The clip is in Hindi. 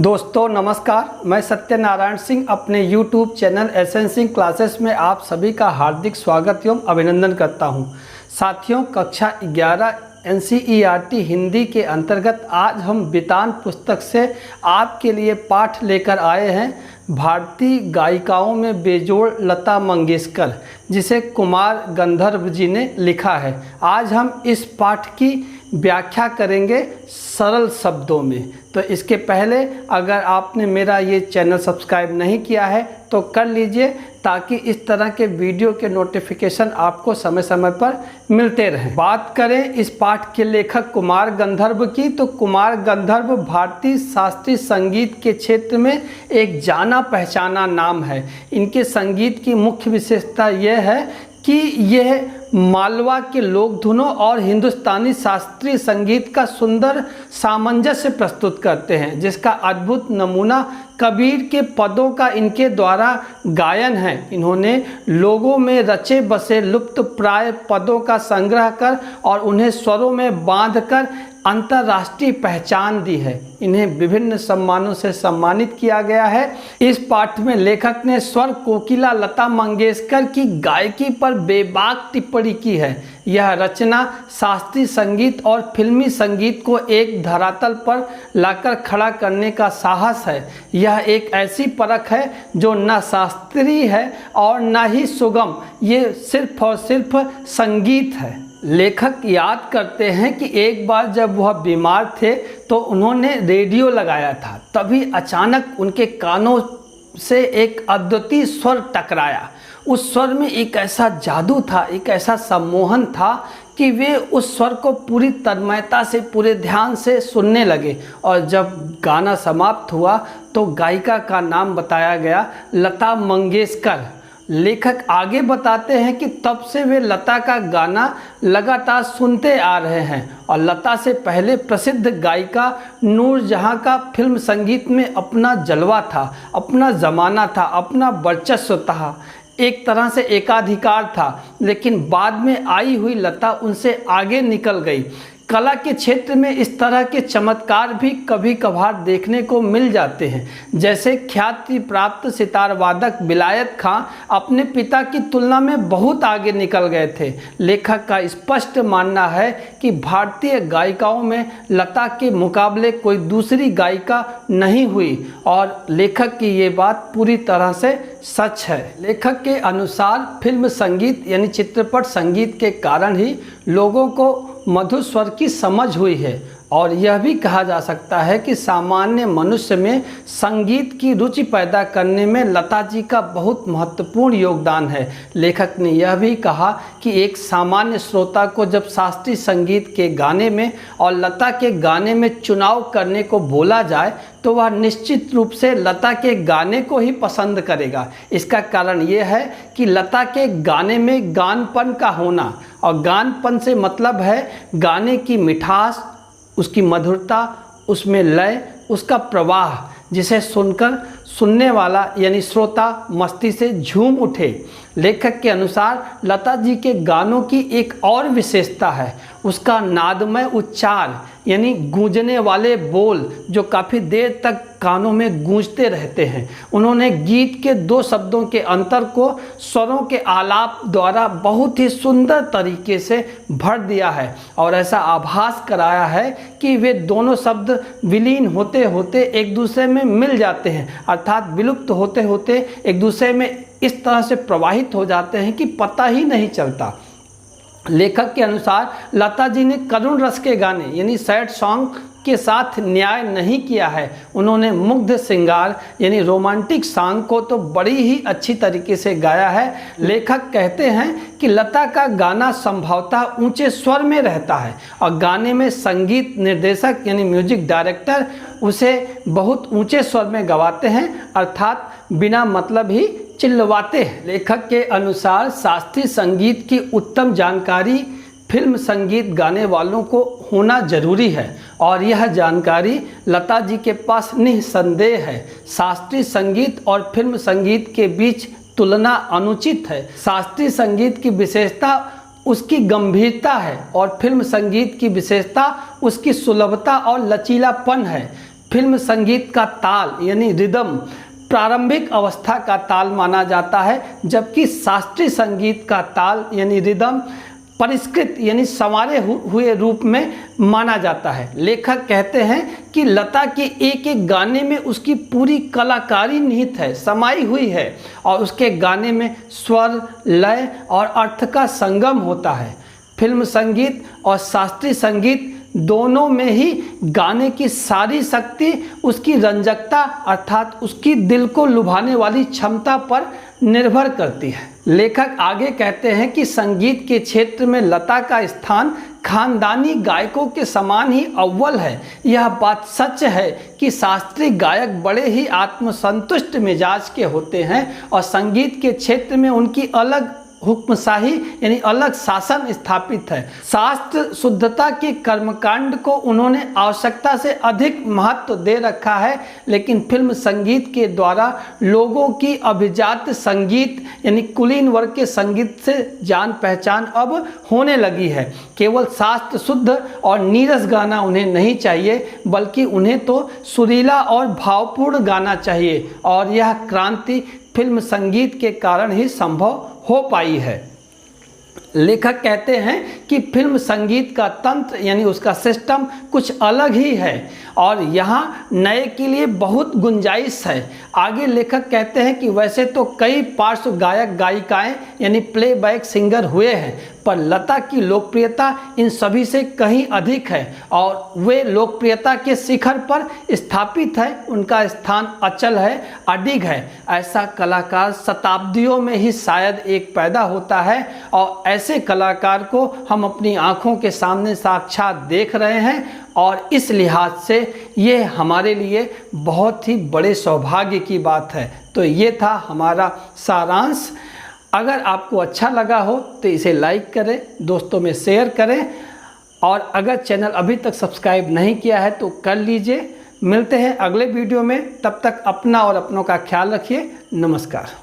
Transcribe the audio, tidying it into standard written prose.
दोस्तों नमस्कार, मैं सत्यनारायण सिंह अपने YouTube channel SN Singh classes में आप सभी का हार्दिक स्वागत एवं अभिनंदन करता हूं। साथियों, कक्षा 11 NCERT हिंदी के अंतर्गत आज हम बितान पुस्तक से आपके लिए पाठ लेकर आए हैं। भारतीय गायिकाओं में बेजोड़ लता मंगेशकर, जिसे कुमार गंधर्व जी ने लिखा है। आज हम इस पाठ की व्याख्या करेंगे सरल शब्दों में। तो इसके पहले अगर आपने मेरा ये चैनल सब्सक्राइब नहीं किया है तो कर लीजिए, ताकि इस तरह के वीडियो के नोटिफिकेशन आपको समय समय पर मिलते रहें। बात करें इस पाठ के लेखक कुमार गंधर्व की, तो कुमार गंधर्व भारतीय शास्त्रीय संगीत के क्षेत्र में एक जाना पहचाना नाम है। इनके संगीत की मुख्य विशेषता यह है कि यह मालवा के लोक धुनों और हिंदुस्तानी शास्त्रीय संगीत का सुंदर सामंजस्य प्रस्तुत करते हैं, जिसका अद्भुत नमूना कबीर के पदों का इनके द्वारा गायन है। इन्होंने लोगों में रचे बसे लुप्त प्राय पदों का संग्रह कर और उन्हें स्वरों में बांधकर अंतर्राष्ट्रीय पहचान दी है। इन्हें विभिन्न सम्मानों से सम्मानित किया गया है। इस पाठ में लेखक ने स्वर कोकिला लता मंगेशकर की गायकी पर बेबाक टिप्पणी की है। यह रचना शास्त्रीय संगीत और फिल्मी संगीत को एक धरातल पर लाकर खड़ा करने का साहस है। यह एक ऐसी परख है जो न शास्त्रीय है और न ही सुगम, ये सिर्फ और सिर्फ संगीत है। लेखक याद करते हैं कि एक बार जब वह बीमार थे तो उन्होंने रेडियो लगाया था। तभी अचानक उनके कानों से एक अद्वितीय स्वर टकराया। उस स्वर में एक ऐसा जादू था, एक ऐसा सम्मोहन था कि वे उस स्वर को पूरी तन्मयता से, पूरे ध्यान से सुनने लगे। और जब गाना समाप्त हुआ तो गायिका का नाम बताया गया, लता मंगेशकर। लेखक आगे बताते हैं कि तब से वे लता का गाना लगातार सुनते आ रहे हैं और लता से पहले प्रसिद्ध गायिका नूरजहां का फिल्म संगीत में अपना जलवा था, अपना ज़माना था, अपना वर्चस्व था, एक तरह से एकाधिकार था। लेकिन बाद में आई हुई लता उनसे आगे निकल गई। कला के क्षेत्र में इस तरह के चमत्कार भी कभी कभार देखने को मिल जाते हैं। जैसे ख्याति प्राप्त सितार वादक विलायत खां अपने पिता की तुलना में बहुत आगे निकल गए थे। लेखक का स्पष्ट मानना है कि भारतीय गायिकाओं में लता के मुकाबले कोई दूसरी गायिका नहीं हुई, और लेखक की ये बात पूरी तरह से सच है। लेखक के अनुसार फिल्म संगीत यानी चित्रपट संगीत के कारण ही लोगों को मधुर स्वर की समझ हुई है, और यह भी कहा जा सकता है कि सामान्य मनुष्य में संगीत की रुचि पैदा करने में लता जी का बहुत महत्वपूर्ण योगदान है। लेखक ने यह भी कहा कि एक सामान्य श्रोता को जब शास्त्रीय संगीत के गाने में और लता के गाने में चुनाव करने को बोला जाए तो वह निश्चित रूप से लता के गाने को ही पसंद करेगा। इसका कारण यह है कि लता के गाने में गानपन का होना, और गानपन से मतलब है गाने की मिठास, उसकी मधुरता, उसमें लय, उसका प्रवाह, जिसे सुनकर सुनने वाला यानी श्रोता मस्ती से झूम उठे। लेखक के अनुसार लता जी के गानों की एक और विशेषता है उसका नादमय उच्चार, यानी गूंजने वाले बोल जो काफ़ी देर तक कानों में गूंजते रहते हैं। उन्होंने गीत के दो शब्दों के अंतर को स्वरों के आलाप द्वारा बहुत ही सुंदर तरीके से भर दिया है, और ऐसा आभास कराया है कि वे दोनों शब्द विलीन होते होते एक दूसरे में मिल जाते हैं, अर्थात विलुप्त होते होते एक दूसरे में इस तरह से प्रवाहित हो जाते हैं कि पता ही नहीं चलता। लेखक के अनुसार लता जी ने करुण रस के गाने यानी सैड सॉन्ग के साथ न्याय नहीं किया है। उन्होंने मुग्ध श्रृंगार यानी रोमांटिक सॉन्ग को तो बड़ी ही अच्छी तरीके से गाया है। लेखक कहते हैं कि लता का गाना संभवतः ऊंचे स्वर में रहता है, और गाने में संगीत निर्देशक यानी म्यूजिक डायरेक्टर उसे बहुत ऊंचे स्वर में गवाते हैं, अर्थात बिना मतलब ही चिल्लवाते हैं। लेखक के अनुसार शास्त्रीय संगीत की उत्तम जानकारी फिल्म संगीत गाने वालों को होना जरूरी है, और यह जानकारी लता जी के पास निस्संदेह है। शास्त्रीय संगीत और फिल्म संगीत के बीच तुलना अनुचित है। शास्त्रीय संगीत की विशेषता उसकी गंभीरता है और फिल्म संगीत की विशेषता उसकी सुलभता और लचीलापन है। फिल्म संगीत का ताल यानी रिदम प्रारंभिक अवस्था का ताल माना जाता है, जबकि शास्त्रीय संगीत का ताल यानी रिदम परिष्कृत यानी संवारे हुए रूप में माना जाता है। लेखक कहते हैं कि लता के एक एक गाने में उसकी पूरी कलाकारी निहित है, समाई हुई है, और उसके गाने में स्वर, लय और अर्थ का संगम होता है। फिल्म संगीत और शास्त्रीय संगीत दोनों में ही गाने की सारी शक्ति उसकी रंजकता अर्थात उसकी दिल को लुभाने वाली क्षमता पर निर्भर करती है। लेखक आगे कहते हैं कि संगीत के क्षेत्र में लता का स्थान खानदानी गायकों के समान ही अव्वल है। यह बात सच है कि शास्त्रीय गायक बड़े ही आत्मसंतुष्ट मिजाज के होते हैं और संगीत के क्षेत्र में उनकी अलग हुक्मशाही यानी अलग शासन स्थापित है। शास्त्र शुद्धता के कर्मकांड को उन्होंने आवश्यकता से अधिक महत्व दे रखा है, लेकिन फिल्म संगीत के द्वारा लोगों की अभिजात संगीत यानी कुलीन वर्ग के संगीत से जान पहचान अब होने लगी है। केवल शास्त्र शुद्ध और नीरस गाना उन्हें नहीं चाहिए, बल्कि उन्हें तो सुरीला और भावपूर्ण गाना चाहिए, और यह क्रांति फिल्म संगीत के कारण ही संभव हो पाई है। लेखक कहते हैं कि फिल्म संगीत का तंत्र यानी उसका सिस्टम कुछ अलग ही है और यहाँ नए के लिए बहुत गुंजाइश है। आगे लेखक कहते हैं कि वैसे तो कई पार्श्व गायक गायिकाएं यानी प्लेबैक सिंगर हुए हैं, पर लता की लोकप्रियता इन सभी से कहीं अधिक है और वे लोकप्रियता के शिखर पर स्थापित है। उनका स्थान अचल है, अडिग है। ऐसा कलाकार शताब्दियों में ही शायद एक पैदा होता है और ऐसे कलाकार को हम अपनी आंखों के सामने साक्षात देख रहे हैं, और इस लिहाज से ये हमारे लिए बहुत ही बड़े सौभाग्य की बात है। तो ये था हमारा सारांश। अगर आपको अच्छा लगा हो तो इसे लाइक करें, दोस्तों में शेयर करें, और अगर चैनल अभी तक सब्सक्राइब नहीं किया है तो कर लीजिए। मिलते हैं अगले वीडियो में, तब तक अपना और अपनों का ख्याल रखिए। नमस्कार।